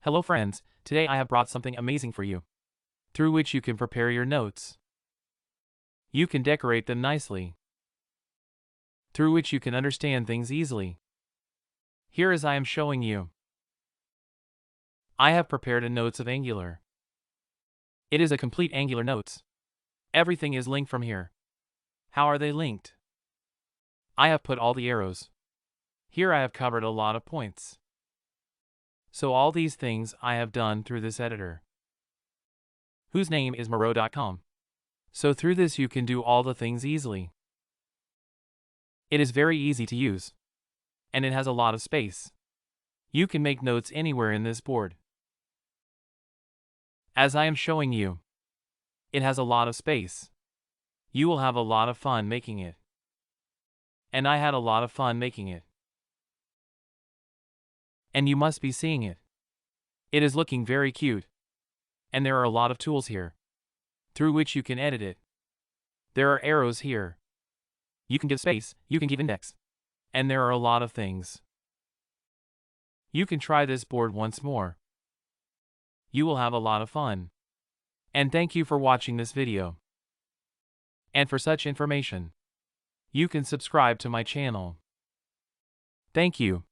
Hello friends, today I have brought something amazing for you, through which you can prepare your notes. You can decorate them nicely, through which you can understand things easily. Here as I am showing you. I have prepared a notes of Angular. It is a complete Angular notes. Everything is linked from here. How are they linked? I have put all the arrows. Here I have covered a lot of points. So all these things I have done through this editor, whose name is miro.com. So through this you can do all the things easily. It is very easy to use, and it has a lot of space. You can make notes anywhere in this board. As I am showing you, it has a lot of space. You will have a lot of fun making it. And I had a lot of fun making it. And you must be seeing it. It is looking very cute. And there are a lot of tools here, through which you can edit it. There are arrows here. You can give space, you can give index. And there are a lot of things. You can try this board once more. You will have a lot of fun. And thank you for watching this video. And for such information, you can subscribe to my channel. Thank you.